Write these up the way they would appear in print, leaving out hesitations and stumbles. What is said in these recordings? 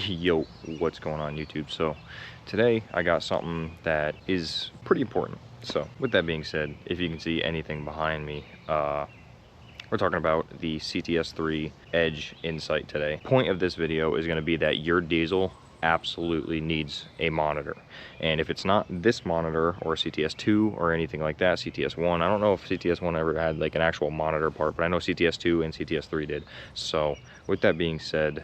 Yo, what's going on YouTube? So today I got something that is pretty important. So with that being said, if you can see anything behind me, we're talking about the CTS3 Edge Insight today. Point of this video is going to be that your diesel absolutely needs a monitor, and if it's not this monitor or CTS2 or anything like that, CTS1, I don't know if CTS1 ever had like an actual monitor part, but I know CTS2 and CTS3 did. So with that being said,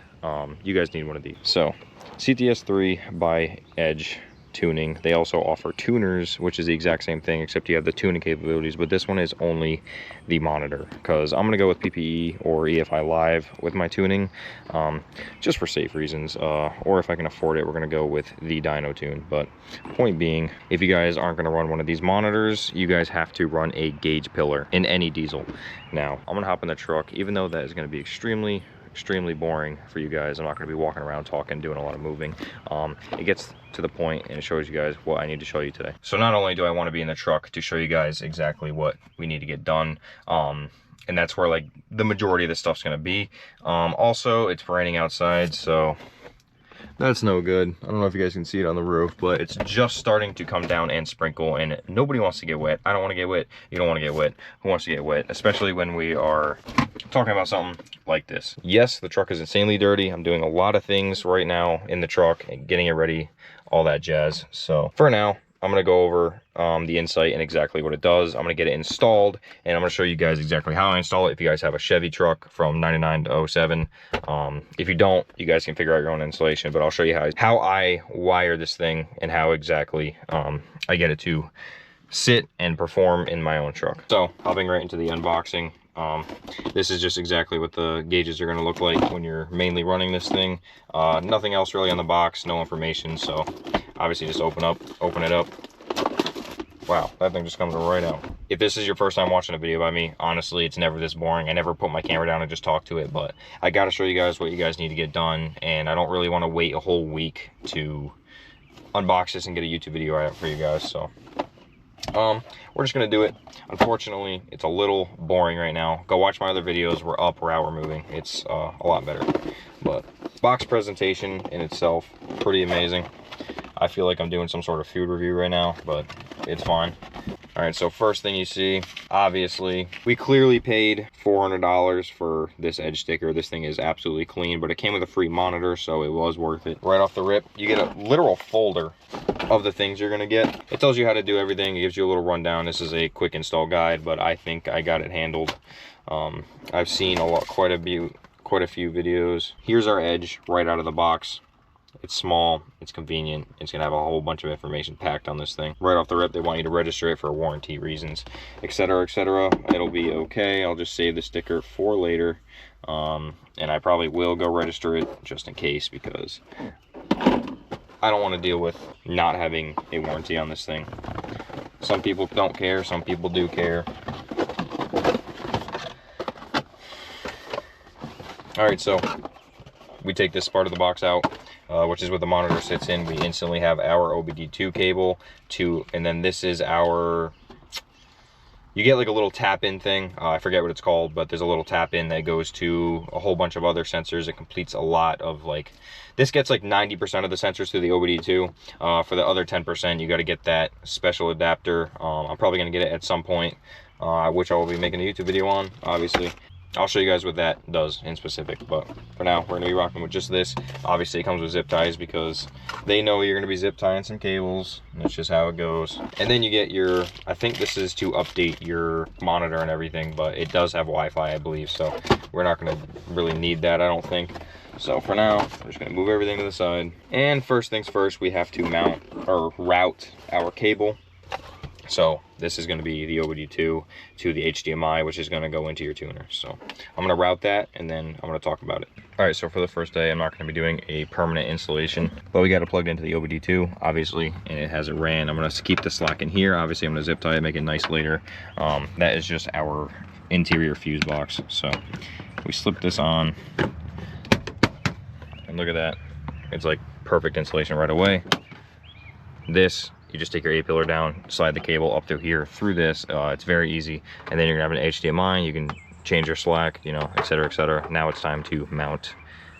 you guys need one of these. So CTS3 by Edge Tuning, they also offer tuners, which is the exact same thing except you have the tuning capabilities, but this one is only the monitor, because I'm going to go with PPE or EFI Live with my tuning, just for safe reasons, or if I can afford it, we're going to go with the dyno tune. But point being, if you guys aren't going to run one of these monitors, you guys have to run a gauge pillar in any diesel. Now I'm going to hop in the truck, even though that is going to be extremely boring for you guys. I'm not going to be walking around talking, doing a lot of moving. It gets to the point and it shows you guys what I need to show you today. So not only do I want to be in the truck to show you guys exactly what we need to get done, and that's where like the majority of this stuff's going to be. Also, it's raining outside, so that's no good. I don't know if you guys can see it on the roof, but it's just starting to come down and sprinkle, and nobody wants to get wet. I don't want to get wet. You don't want to get wet. Who wants to get wet? Especially when we are talking about something like this. Yes, the truck is insanely dirty. I'm doing a lot of things right now in the truck and getting it ready, all that jazz. So for now, I'm going to go over the Insight and exactly what it does. I'm going to get it installed, and I'm going to show you guys exactly how I install it if you guys have a Chevy truck from 99 to 07. If you don't, you guys can figure out your own installation, but I'll show you how I wire this thing and how exactly I get it to sit and perform in my own truck. So hopping right into the unboxing. This is just exactly what the gauges are going to look like when you're mainly running this thing. Nothing else really on the box, no information, so obviously just open it up. Wow, that thing just comes right out. If this is your first time watching a video by me, honestly, it's never this boring. I never put my camera down and just talk to it, but I got to show you guys what you guys need to get done, and I don't really want to wait a whole week to unbox this and get a YouTube video out for you guys, so we're just gonna do it. Unfortunately, it's a little boring right now. Go watch my other videos. We're up, we're out, we're moving. It's a lot better. But box presentation in itself, pretty amazing. I feel like I'm doing some sort of food review right now, but it's fine. All right, so first thing you see, obviously, we clearly paid $400 for this Edge sticker. This thing is absolutely clean, but it came with a free monitor, so it was worth it. Right off the rip, you get a literal folder of the things you're gonna get. It tells you how to do everything. It gives you a little rundown. This is a quick install guide, but I think I got it handled. I've seen quite a few videos. Here's our Edge right out of the box. It's small, it's convenient, it's gonna have a whole bunch of information packed on this thing. Right off the rip, they want you to register it for warranty reasons, etc., etc. It'll be okay. I'll just save the sticker for later, and I probably will go register it just in case, because I don't want to deal with not having a warranty on this thing. Some people don't care, some people do care. All right, so we take this part of the box out, which is what the monitor sits in. We instantly have our OBD2 cable and then this is our, you get like a little tap-in thing. I forget what it's called, but there's a little tap-in that goes to a whole bunch of other sensors. It completes a lot of, like, this gets like 90% of the sensors through the OBD2. For the other 10%, you got to get that special adapter. I'm probably going to get it at some point, which I will be making a YouTube video on, obviously. I'll show you guys what that does in specific, but for now, we're going to be rocking with just this. Obviously, it comes with zip ties because they know you're going to be zip tying some cables. That's just how it goes. And then you get your, I think this is to update your monitor and everything, but it does have Wi-Fi, I believe, so we're not going to really need that, I don't think. So for now, we're just going to move everything to the side. And first things first, we have to mount or route our cable. So this is going to be the OBD2 to the HDMI, which is going to go into your tuner. So I'm going to route that, and then I'm going to talk about it. All right, so for the first day, I'm not going to be doing a permanent installation, but we got it plugged into the OBD2, obviously, and it has it ran. I'm going to keep the slack in here. Obviously, I'm going to zip tie it, make it nice later. That is just our interior fuse box. So we slip this on, and look at that. It's like perfect installation right away. This, you just take your A-pillar down, slide the cable up through here, through this. It's very easy. And then you're gonna have an HDMI. You can change your slack, you know, etc., etc. Now it's time to mount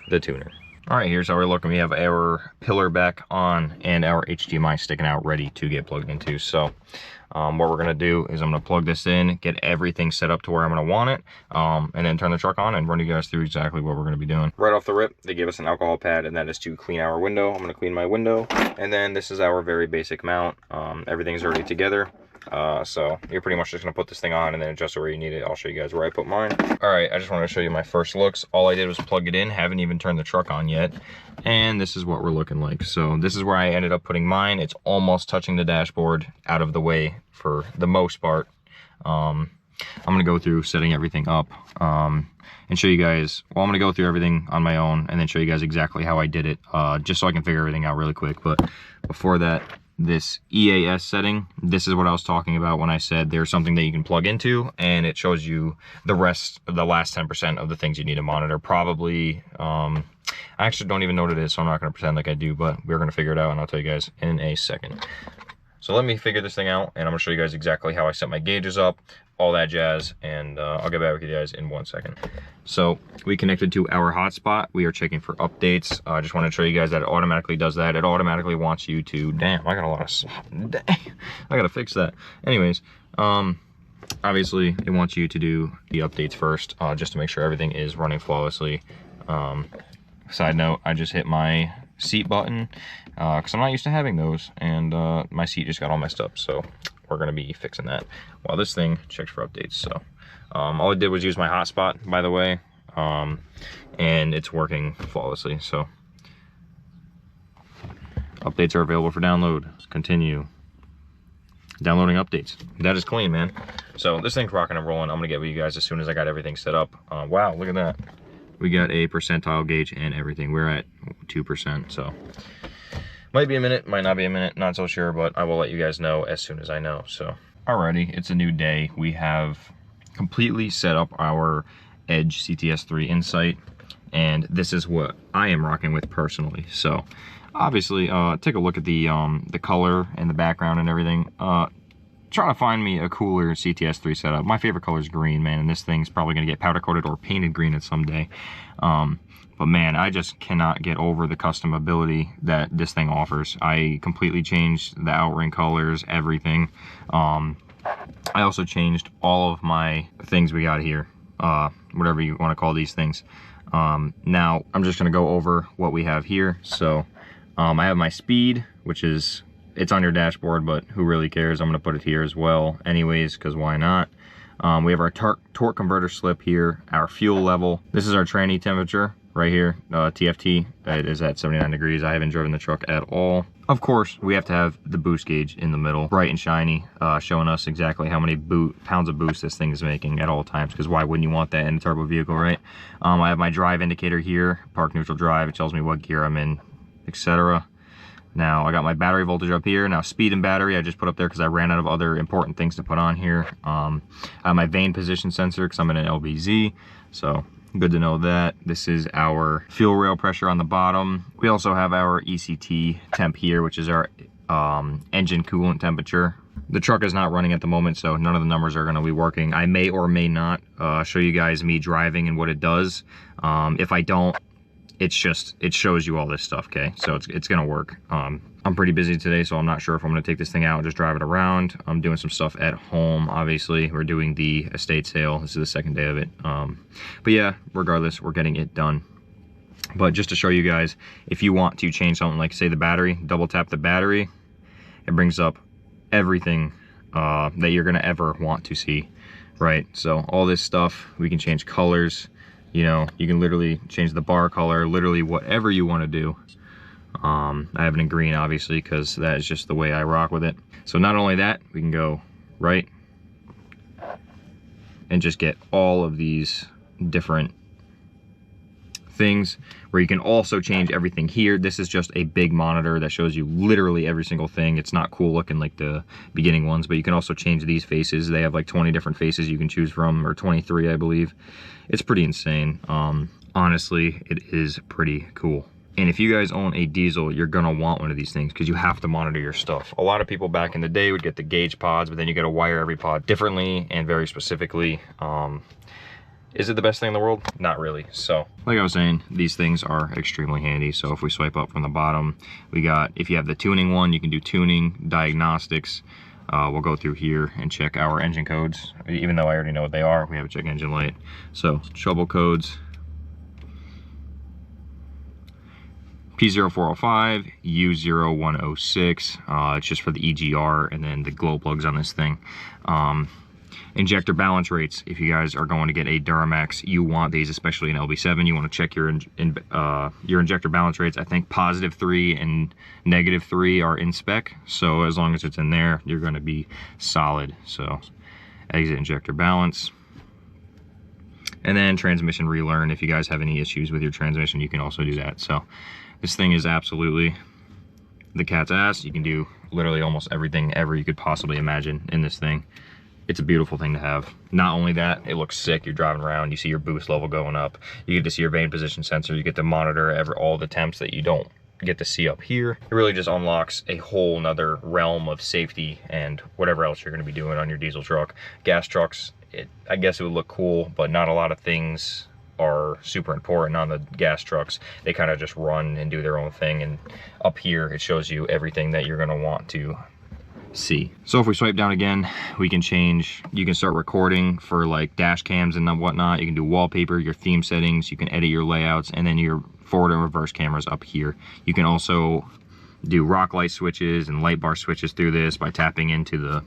the tuner. All right, here's how we're looking. We have our pillar back on and our HDMI sticking out ready to get plugged into. So what we're gonna do is I'm gonna plug this in, get everything set up to where I'm gonna want it, and then turn the truck on and run you guys through exactly what we're gonna be doing. Right off the rip, they gave us an alcohol pad, and that is to clean our window. I'm gonna clean my window, and then this is our very basic mount. Everything's already together. So you're pretty much just gonna put this thing on and then adjust it where you need it. I'll show you guys where I put mine. All right, I just wanted to show you my first looks. All I did was plug it in, haven't even turned the truck on yet. And this is what we're looking like. So this is where I ended up putting mine. It's almost touching the dashboard, out of the way for the most part. I'm gonna go through setting everything up and show you guys, well, I'm gonna go through everything on my own and then show you guys exactly how I did it, just so I can figure everything out really quick. But before that, this EAS setting, this is what I was talking about when I said there's something that you can plug into and it shows you the rest of the last 10% of the things you need to monitor. Probably, I actually don't even know what it is, so I'm not going to pretend like I do, but we're going to figure it out and I'll tell you guys in a second. So let me figure this thing out and I'm going to show you guys exactly how I set my gauges up, all that jazz, and I'll get back with you guys in 1 second. So we connected to our hotspot. We are checking for updates. I just want to show you guys that it automatically does that. It automatically wants you to, damn, I got a lot of slop. Dang, I gotta fix that. Anyways, obviously it wants you to do the updates first, just to make sure everything is running flawlessly. Side note, I just hit my seat button because I'm not used to having those, and my seat just got all messed up, so we're gonna be fixing that while this thing checks for updates. So all I did was use my hotspot, by the way, and it's working flawlessly. So updates are available for download. Continue downloading updates. That is clean, man. So this thing's rocking and rolling. I'm gonna get with you guys as soon as I got everything set up. Wow, look at that. We got a percentile gauge and everything. We're at 2%, so might be a minute, might not be a minute, not so sure, but I will let you guys know as soon as I know. So alrighty, it's a new day. We have completely set up our Edge CTS3 Insight, and this is what I am rocking with personally. So obviously, take a look at the color and the background and everything. Trying to find me a cooler CTS3 setup. My favorite color is green, man, and this thing's probably gonna get powder coated or painted green at some day. But man, I just cannot get over the customability that this thing offers. I completely changed the outright colors, everything. I also changed all of my things we got here, whatever you want to call these things. Now I'm just gonna go over what we have here. So I have my speed, which is, it's on your dashboard, but who really cares? I'm gonna put it here as well anyways, because why not? We have our torque converter slip here, our fuel level. This is our tranny temperature right here, TFT. That is at 79 degrees. I haven't driven the truck at all. Of course, we have to have the boost gauge in the middle, bright and shiny, showing us exactly how many pounds of boost this thing is making at all times, because why wouldn't you want that in a turbo vehicle, right? I have my drive indicator here, park neutral drive. It tells me what gear I'm in, etc. Now I got my battery voltage up here. Now speed and battery I just put up there because I ran out of other important things to put on here. I have my vane position sensor because I'm in an LBZ, so good to know that. This is our fuel rail pressure on the bottom. We also have our ECT temp here, which is our engine coolant temperature. The truck is not running at the moment, so none of the numbers are going to be working. I may or may not show you guys me driving and what it does. If I don't, it's just, it shows you all this stuff, okay? So it's gonna work. I'm pretty busy today, so I'm not sure if I'm gonna take this thing out and just drive it around. I'm doing some stuff at home, obviously. We're doing the estate sale. This is the second day of it. But yeah, regardless, we're getting it done. But just to show you guys, if you want to change something like, say, the battery, double tap the battery, it brings up everything that you're gonna ever want to see, right? So all this stuff, we can change colors. You know, you can literally change the bar color, literally whatever you want to do. I have it in green, obviously, because that is just the way I rock with it. So not only that, we can go right and just get all of these different things where you can also change everything here. This is just a big monitor that shows you literally every single thing. It's not cool looking like the beginning ones, but you can also change these faces. They have like 20 different faces you can choose from, or 23, I believe. It's pretty insane. Honestly, it is pretty cool. And if you guys own a diesel, you're gonna want one of these things because you have to monitor your stuff. A lot of people back in the day would get the gauge pods, but then you gotta wire every pod differently and very specifically. Is it the best thing in the world? Not really. So like I was saying, these things are extremely handy. So if we swipe up from the bottom, we got, if you have the tuning one, you can do tuning, diagnostics. We'll go through here and check our engine codes. Even though I already know what they are, we have a check engine light. So trouble codes, P0405, U0106, it's just for the EGR, and then the glow plugs on this thing. Injector balance rates, if you guys are going to get a Duramax, you want these, especially in LB7, you want to check your injector balance rates. I think +3 and -3 are in spec, so as long as it's in there, you're going to be solid. So exit injector balance. And then transmission relearn, if you guys have any issues with your transmission, you can also do that. So this thing is absolutely the cat's ass. You can do literally almost everything ever you could possibly imagine in this thing. It's a beautiful thing to have. Not only that, it looks sick. You're driving around, you see your boost level going up. You get to see your vane position sensor. You get to monitor all the temps that you don't get to see up here. It really just unlocks a whole nother realm of safety and whatever else you're gonna be doing on your diesel truck. Gas trucks, I guess it would look cool, but not a lot of things are super important on the gas trucks. They kind of just run and do their own thing, and up here it shows you everything that you're gonna want to see. So if we swipe down again, we can change, you can start recording for like dash cams and whatnot. You can do wallpaper, your theme settings, you can edit your layouts, and then your forward and reverse cameras up here. You can also do rock light switches and light bar switches through this by tapping into the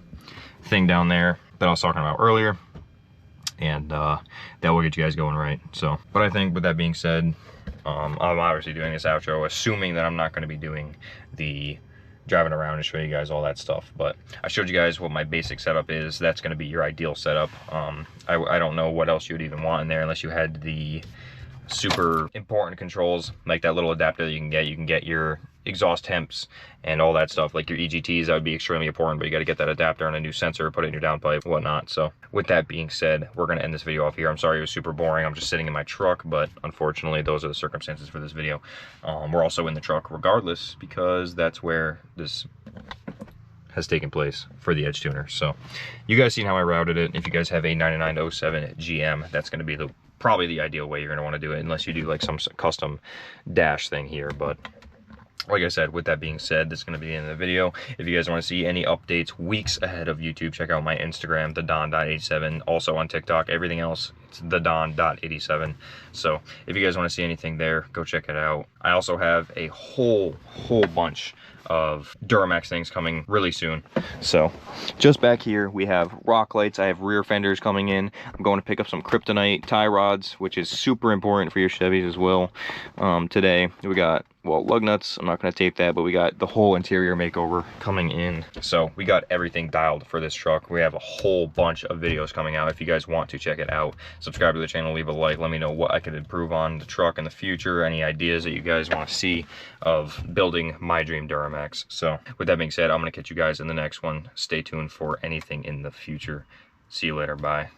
thing down there that I was talking about earlier, and that will get you guys going right. So, but I think with that being said, I'm obviously doing this outro assuming that I'm not going to be doing the driving around and show you guys all that stuff, but I showed you guys what my basic setup is. That's going to be your ideal setup. I don't know what else you would even want in there unless you had the super important controls, like that little adapter that you can get your exhaust temps and all that stuff, like your EGTs. That would be extremely important, but you got to get that adapter and a new sensor, put it in your downpipe, whatnot. So with that being said, we're going to end this video off here. I'm sorry it was super boring. I'm just sitting in my truck, but unfortunately those are the circumstances for this video. We're also in the truck regardless, because that's where this has taken place for the edge tuner. So you guys seen how I routed it. If you guys have a 9907 GM, that's going to be probably the ideal way you're going to want to do it, unless you do like some custom dash thing here. But like I said, with that being said, this is going to be the end of the video. If you guys want to see any updates weeks ahead of YouTube, check out my Instagram, thedon.87. Also on TikTok, everything else, it's thedon.87. So if you guys want to see anything there, go check it out. I also have a whole bunch of Duramax things coming really soon. So just back here we have rock lights. I have rear fenders coming in. I'm going to pick up some kryptonite tie rods, which is super important for your Chevys as well. Today we got, well, lug nuts. I'm not going to tape that, but we got the whole interior makeover coming in. So we got everything dialed for this truck. We have a whole bunch of videos coming out. If you guys want to check it out, subscribe to the channel, leave a like, let me know what I could improve on the truck in the future, any ideas that you guys want to see of building my dream Duramax. So with that being said, I'm going to catch you guys in the next one. Stay tuned for anything in the future. See you later. Bye.